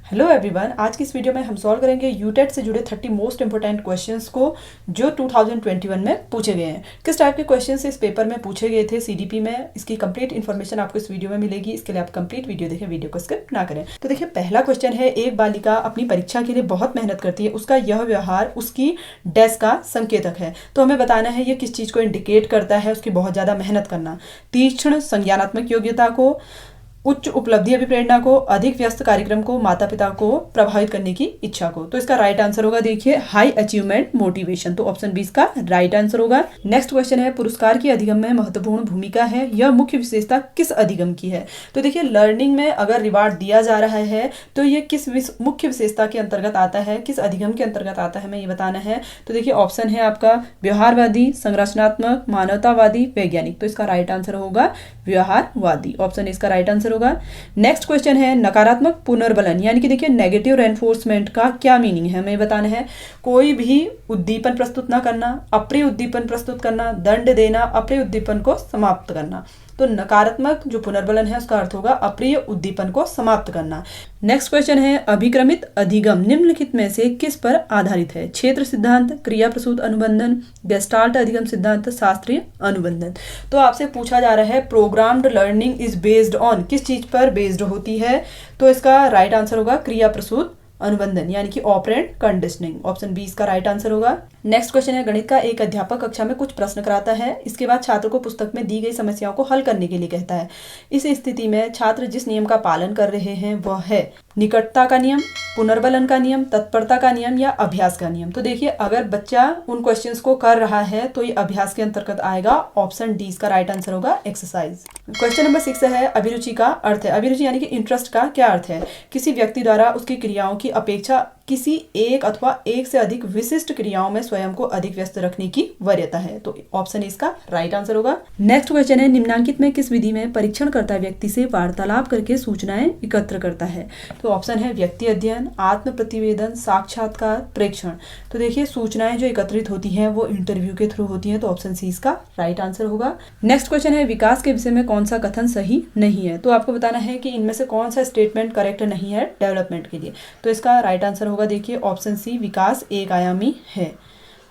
Hello everyone, आज की इस वीडियो में हम सॉल्व करेंगे यूटेट से जुड़े 30 मोस्ट इंपोर्टेंट क्वेश्चंस को जो 2021 में पूछे गए हैं। किस टाइप के क्वेश्चंस इस पेपर में पूछे गए थे सीडीपी में, इसकी कंप्लीट इन्फॉर्मेशन आपको इस वीडियो में मिलेगी। इसके लिए आप कंप्लीट वीडियो देखें, वीडियो को स्किप ना करें। तो देखिए, पहला क्वेश्चन है, एक बालिका अपनी परीक्षा के लिए बहुत मेहनत करती है, उसका यह व्यवहार उसकी डैश का संकेतक है। तो हमें बताना है ये किस चीज़ को इंडिकेट करता है, उसकी बहुत ज़्यादा मेहनत करना। तीक्ष्ण संज्ञानात्मक योग्यता को, उच्च उपलब्धि अभिप्रेरणा को, अधिक व्यस्त कार्यक्रम को, माता पिता को प्रभावित करने की इच्छा को। तो इसका राइट आंसर होगा, देखिए, हाई अचीवमेंट मोटिवेशन। तो ऑप्शन बी इसका राइट आंसर होगा। नेक्स्ट क्वेश्चन है, पुरस्कार की अधिगम में महत्वपूर्ण भूमिका है, यह मुख्य विशेषता किस अधिगम की है। तो देखिए, लर्निंग में अगर रिवार्ड दिया जा रहा है तो ये किस मुख्य विशेषता के अंतर्गत आता है, किस अधिगम के अंतर्गत आता है, हमें ये बताना है। तो देखिए, ऑप्शन है आपका व्यवहारवादी, संरचनात्मक, मानवतावादी, वैज्ञानिक। तो इसका राइट आंसर होगा व्यवहारवादी। ऑप्शन इसका राइट आंसर होगा। नेक्स्ट क्वेश्चन है, नकारात्मक पुनर्बलन यानी कि देखिए नेगेटिव रेनफोर्समेंट का क्या मीनिंग है, हमें बताना है। कोई भी उद्दीपन प्रस्तुत ना करना, अप्रिय उद्दीपन प्रस्तुत करना, दंड देना, अप्रिय उद्दीपन को समाप्त करना। तो नकारात्मक जो पुनर्बलन है उसका अर्थ होगा अप्रिय उद्दीपन को समाप्त करना। नेक्स्ट क्वेश्चन है, अभिक्रमित अधिगम निम्नलिखित में से किस पर आधारित है। क्षेत्र सिद्धांत, क्रिया प्रसूत अनुबंधन, गेस्टाल्ट अधिगम सिद्धांत, शास्त्रीय अनुबंधन। तो आपसे पूछा जा रहा है programmed learning is based on, किस चीज पर बेस्ड होती है। तो इसका राइट आंसर होगा क्रिया प्रसूत अनुबंधन यानी कि ऑपरेंट कंडीशनिंग। ऑप्शन बी इसका राइट आंसर होगा। नेक्स्ट क्वेश्चन है, गणित का एक अध्यापक कक्षा में कुछ प्रश्न कराता है, इसके बाद छात्र को पुस्तक में दी गई समस्याओं को हल करने के लिए कहता है। इस स्थिति में छात्र जिस नियम का पालन कर रहे हैं वह है निकटता का नियम, पुनर्बलन का नियम, तत्परता का नियम या अभ्यास का नियम। तो देखिए, अगर बच्चा उन क्वेश्चंस को कर रहा है तो ये अभ्यास के अंतर्गत आएगा। ऑप्शन डी इसका राइट आंसर होगा एक्सरसाइज। क्वेश्चन नंबर 6 है, अभिरुचि का अर्थ है। अभिरुचि यानी कि इंटरेस्ट का क्या अर्थ है। किसी व्यक्ति द्वारा उसकी क्रियाओं की अपेक्षा किसी एक अथवा एक से अधिक विशिष्ट क्रियाओं में स्वयं को अधिक व्यस्त रखने की वरीयता है। तो ऑप्शन इसका राइट आंसर होगा। नेक्स्ट क्वेश्चन है, निम्नांकित में किस विधि में परीक्षणकर्ता व्यक्ति से वार्तालाप करके सूचनाएं एकत्र करता है। तो ऑप्शन है व्यक्ति अध्ययन, आत्म प्रतिवेदन, साक्षात्कार, प्रेक्षण। तो देखिए, सूचनाएं जो एकत्रित होती हैं वो इंटरव्यू के थ्रू होती हैं। तो ऑप्शन सी इसका राइट आंसर होगा। नेक्स्ट क्वेश्चन है, विकास के विषय में कौन सा कथन सही नहीं है। तो आपको बताना है कि इनमें से कौन सा स्टेटमेंट करेक्ट नहीं है डेवलपमेंट के लिए। तो इसका राइट आंसर होगा, देखिए, ऑप्शन सी, विकास एक आयामी है।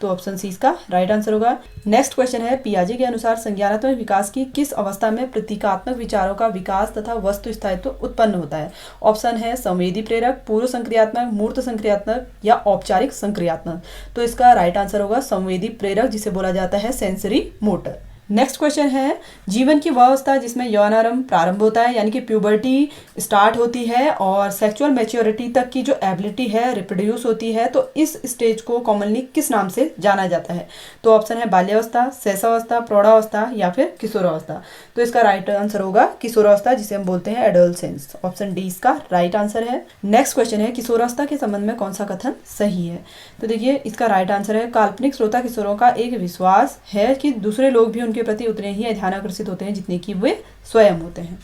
तो ऑप्शन सी इसका राइट आंसर होगा। नेक्स्ट क्वेश्चन है, पियाजे के अनुसार संज्ञानात्मक विकास की किस अवस्था में प्रतीकात्मक विचारों का विकास तथा वस्तु स्थायित्व उत्पन्न होता है। ऑप्शन है संवेदी प्रेरक, पूर्व संक्रियात्मक, मूर्त संक्रियात्मक या औपचारिक संक्रियात्मक। तो इसका राइट आंसर होगा संवेदी प्रेरक, जिसे बोला जाता है सेंसरी मोटर। नेक्स्ट क्वेश्चन है, जीवन की वह अवस्था जिसमें यौनारंभ प्रारंभ होता है यानी कि प्यूबर्टी स्टार्ट होती है और सेक्सुअल मैच्योरिटी तक की जो एबिलिटी है रिप्रोड्यूस होती है, तो इस स्टेज को कॉमनली किस नाम से जाना जाता है। तो ऑप्शन है बाल्यावस्था, शैशवावस्था, प्रौढ़ावस्था या फिर किशोरावस्था। तो इसका राइट आंसर होगा किशोरावस्था, जिसे हम बोलते हैं एडोलसेंस। ऑप्शन डी इसका राइट आंसर है। नेक्स्ट क्वेश्चन है, किशोरावस्था के संबंध में कौन सा कथन सही है। तो देखिए, इसका राइट आंसर है काल्पनिक श्रोता किशोरों का एक विश्वास है कि दूसरे लोग भी उनके प्रति उतने ही ध्यानाकर्षित होते हैं जितने कि वे स्वयं होते हैं।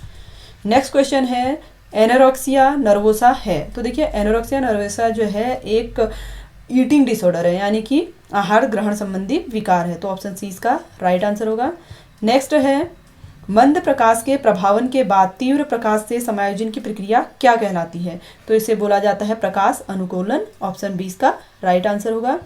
नेक्स्ट क्वेश्चन है, एनोरेक्सिया नर्वोसा है। तो देखिए, एनोरेक्सिया नर्वोसा जो है एक ईटिंग डिसऑर्डर है यानी कि आहार ग्रहण संबंधी विकार है। तो ऑप्शन सी इसका राइट आंसर होगा। नेक्स्ट है, मंद प्रकाश के प्रभावन के बाद तीव्र प्रकाश से समायोजन की प्रक्रिया क्या कहलाती है। तो इसे बोला जाता है प्रकाश अनुकूलन। ऑप्शन बी इसका राइट आंसर होगा।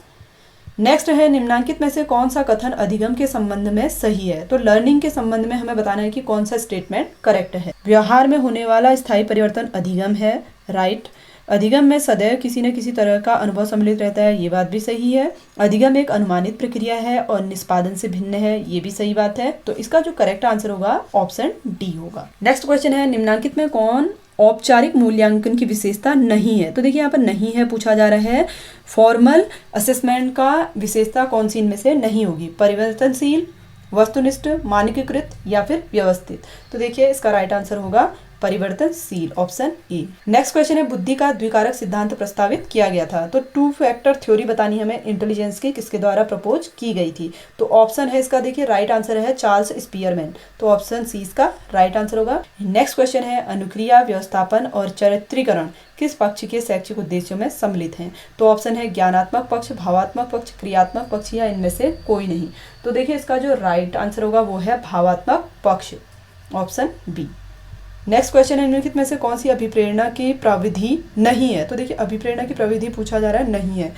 नेक्स्ट है, निम्नांकित में से कौन सा कथन अधिगम के संबंध में सही है। तो लर्निंग के संबंध में हमें बताना है कि कौन सा स्टेटमेंट करेक्ट है। व्यवहार में होने वाला स्थायी परिवर्तन अधिगम है, राइट। अधिगम में सदैव किसी न किसी तरह का अनुभव सम्मिलित रहता है, ये बात भी सही है। अधिगम एक अनुमानित प्रक्रिया है और निष्पादन से भिन्न है, ये भी सही बात है। तो इसका जो करेक्ट आंसर होगा ऑप्शन डी होगा। नेक्स्ट क्वेश्चन है, निम्नांकित में कौन औपचारिक मूल्यांकन की विशेषता नहीं है। तो देखिए, यहाँ पर नहीं है पूछा जा रहा है। फॉर्मल असेसमेंट का विशेषता कौन सी इनमें से नहीं होगी। परिवर्तनशील, वस्तुनिष्ठ, मानकीकृत या फिर व्यवस्थित। तो देखिए, इसका राइट आंसर होगा परिवर्तनशील। Option A. नेक्स्ट क्वेश्चन है, बुद्धि का द्विकारक सिद्धांत प्रस्तावित किया गया था। तो 2 फैक्टर थ्योरी बतानी हमें इंटेलिजेंस की किसके द्वारा प्रपोज की गई थी। तो ऑप्शन है इसका, देखिए, राइट आंसर है चार्ल्स स्पीयरमैन। तो ऑप्शन सी इसका राइट आंसर होगा। नेक्स्ट क्वेश्चन है, अनुक्रिया, व्यवस्थापन और चरित्रीकरण किस पक्ष के शैक्षिक उद्देश्यों में सम्मिलित हैं। तो ऑप्शन है ज्ञानात्मक पक्ष, भावात्मक पक्ष, क्रियात्मक पक्ष या इनमें से कोई नहीं। तो देखिए, इसका जो राइट आंसर होगा वो है भावात्मक पक्ष। Option B. नेक्स्ट क्वेश्चन है, निम्नलिखित में से कौन सी अभिप्रेरणा की प्रविधि नहीं है? तो देखिए अभिप्रेरणा की प्रविधि पूछा जा रहा है, नहीं है,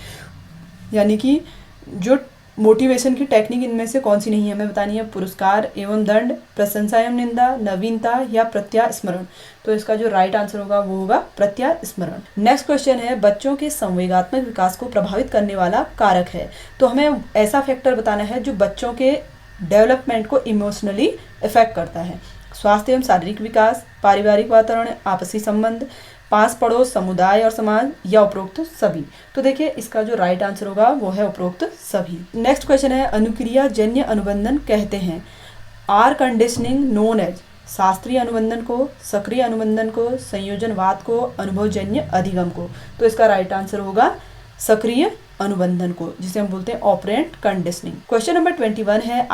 यानी कि जो मोटिवेशन की टेक्निक इनमें से कौन सी नहीं है हमें बतानी है। पुरस्कार एवं दंड, प्रशंसा एवं निंदा, नवीनता या प्रत्यास्मरण। तो इसका जो राइट आंसर होगा वो होगा प्रत्यास्मरण। नेक्स्ट क्वेश्चन है, बच्चों के संवेगात्मक विकास को प्रभावित करने वाला कारक है। तो हमें ऐसा फैक्टर बताना है जो बच्चों के डेवलपमेंट को इमोशनली इफेक्ट करता है। स्वास्थ्य एवं शारीरिक विकास, पारिवारिक वातावरण, आपसी संबंध, पास पड़ोस, समुदाय और समाज या उपरोक्त सभी। तो देखिए इसका जो राइट आंसर होगा वो है उपरोक्त सभी। नेक्स्ट क्वेश्चन है, अनुक्रिया जन्य अनुबंधन कहते हैं। R conditioning known as. शास्त्रीय अनुबंधन को, सक्रिय अनुबंधन को, संयोजनवाद को, अनुभवजन्य अधिगम को। तो इसका राइट आंसर होगा सक्रिय अनुबंधन को, जिसे हम बोलते हैं ऑपरेंट कंडीशनिंग। क्वेश्चन नंबर 21 है,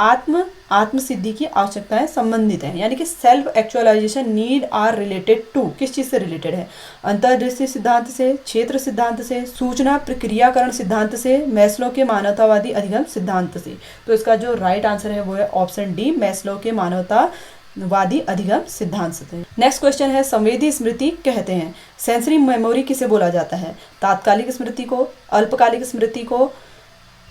आत्म सिद्धि की आवश्यकताएं संबंधित हैं, यानी कि self actualization need are related to. किस चीज से रिलेटेड है? अंतर्दृष्टि सिद्धांत से, क्षेत्र सिद्धांत से, सूचना प्रक्रियाकरण सिद्धांत से, मैस्लो के मानवतावादी अधिगम सिद्धांत से। तो इसका जो राइट आंसर है वो है ऑप्शन डी, मैस्लो के मानवतावादी अधिगम सिद्धांत से। नेक्स्ट क्वेश्चन है, संवेदी स्मृति कहते हैं। सेंसरी मेमोरी किसे बोला जाता है? तात्कालिक स्मृति को, अल्पकालिक स्मृति को,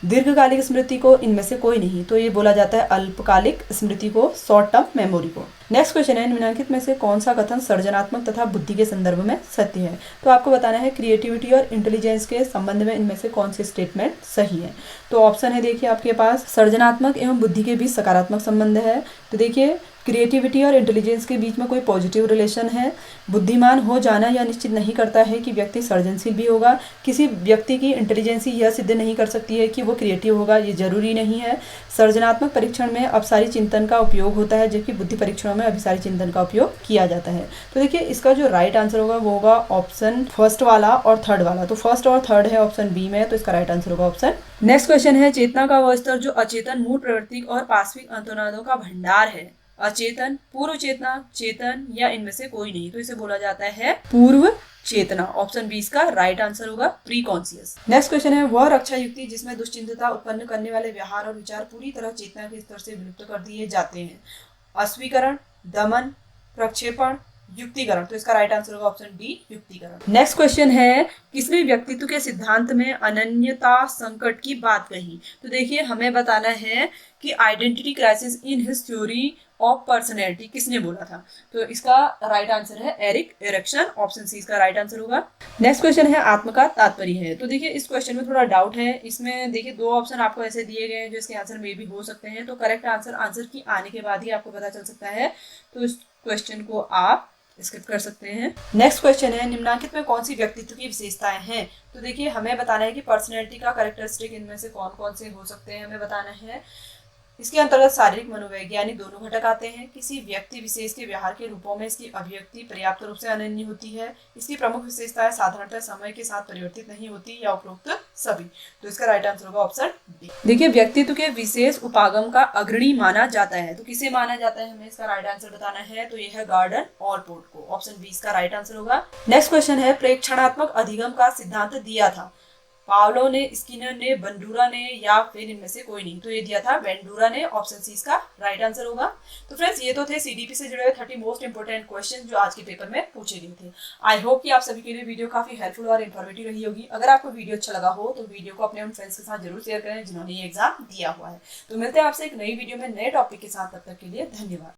दीर्घकालिक स्मृति को, इनमें से कोई नहीं। तो ये बोला जाता है अल्पकालिक स्मृति को, शॉर्ट टर्म मेमोरी को। नेक्स्ट क्वेश्चन है, निम्नलिखित में से कौन सा कथन सृजनात्मक तथा बुद्धि के संदर्भ में सत्य है? तो आपको बताना है क्रिएटिविटी और इंटेलिजेंस के संबंध में इनमें से कौन से स्टेटमेंट सही है। तो ऑप्शन है देखिए आपके पास, सृजनात्मक एवं बुद्धि के बीच सकारात्मक संबंध है। तो देखिए क्रिएटिविटी और इंटेलिजेंस के बीच में कोई पॉजिटिव रिलेशन है। बुद्धिमान हो जाना यह निश्चित नहीं करता है कि व्यक्ति सृजनशील भी होगा। किसी व्यक्ति की इंटेलिजेंसी यह सिद्ध नहीं कर सकती है कि वो क्रिएटिव होगा, ये जरूरी नहीं है। सृजनात्मक परीक्षण में अपसारी चिंतन का उपयोग होता है, जबकि बुद्धि परीक्षणों में अभिसारी चिंतन का उपयोग किया जाता है। तो देखिए इसका जो राइट आंसर होगा वो होगा ऑप्शन फर्स्ट वाला और थर्ड वाला। तो फर्स्ट और थर्ड है ऑप्शन बी में, तो इसका राइट आंसर होगा ऑप्शन। नेक्स्ट क्वेश्चन है, चेतना का वह स्तर जो अचेतन मूल प्रवृत्ति और पाश्विक अंतर्नादों का भंडार है। अचेतन, पूर्व चेतना, चेतन या इनमें से कोई नहीं। तो इसे बोला जाता है पूर्व चेतना। ऑप्शन बी इसका राइट आंसर होगा प्री कॉन्शियस। नेक्स्ट क्वेश्चन है, वह रक्षा युक्ति जिसमें दुश्चिंतता उत्पन्न करने वाले व्यवहार और विचार पूरी तरह चेतना के स्तर से विलुप्त कर दिए जाते हैं। अस्वीकरण, दमन, प्रक्षेपण, युक्तिकरण। तो इसका राइट आंसर होगा ऑप्शन डी, युक्तिकरण। नेक्स्ट क्वेश्चन है, किसने व्यक्तित्व के सिद्धांत में अनन्यता संकट की बात कही? तो देखिए हमें बताना है कि identity crisis in his theory of personality किसने बोला था? तो इसका राइट आंसर है एरिक एरिक्सन। ऑप्शन सी इसका राइट आंसर होगा। नेक्स्ट क्वेश्चन है, आत्म का तात्पर्य है। तो देखिए इस क्वेश्चन में थोड़ा डाउट है। इसमें देखिए दो ऑप्शन आपको ऐसे दिए गए हैं जो इसके आंसर में भी हो सकते हैं। तो करेक्ट आंसर की आने के बाद ही आपको पता चल सकता है। तो इस क्वेश्चन को आप स्किप कर सकते हैं। नेक्स्ट क्वेश्चन है, निम्नलिखित में कौन सी व्यक्तित्व की विशेषताएं हैं? तो देखिए हमें बताना है कि पर्सनैलिटी का कैरेक्टरिस्टिक इनमें से कौन कौन से हो सकते हैं, हमें बताना है। इसके अंतर्गत शारीरिक मनोवैज्ञानिक दोनों घटक आते हैं। किसी व्यक्ति विशेष के व्यवहार के रूपों में इसकी अभिव्यक्ति पर्याप्त रूप से अनन्य होती है। इसकी प्रमुख विशेषताएं साधारणतः समय के साथ परिवर्तित नहीं होती या उपरोक्त सभी। तो इसका राइट आंसर होगा ऑप्शन डी। देखिए व्यक्तित्व के विशेष उपागम का अग्रणी माना जाता है। तो किसे माना जाता है, हमें इसका राइट आंसर बताना है। तो यह है गार्डन ऑलपोर्ट को। ऑप्शन बी इसका राइट आंसर होगा। नेक्स्ट क्वेश्चन है, प्रेक्षणात्मक अधिगम का सिद्धांत दिया था। पावलो ने, स्किनर ने, बंडूरा ने या फिर इनमें से कोई नहीं। तो ये दिया था बेंडूरा ने। ऑप्शन सी इसका राइट आंसर होगा। तो फ्रेंड्स ये तो थे सीडीपी से जुड़े हुए 30 मोस्ट इंपोर्टेंट क्वेश्चन जो आज के पेपर में पूछे गए थे। आई होप कि आप सभी के लिए वीडियो काफी हेल्पफुल और इन्फॉर्मेटिव रही होगी। अगर आपको वीडियो अच्छा लगा हो तो वीडियो को अपने उन फ्रेंड्स के साथ जरूर शेयर करें जिन्होंने ये एग्जाम दिया हुआ है। तो मिलते हैं आपसे एक नई वीडियो में नए टॉपिक के साथ। तब तक के लिए धन्यवाद।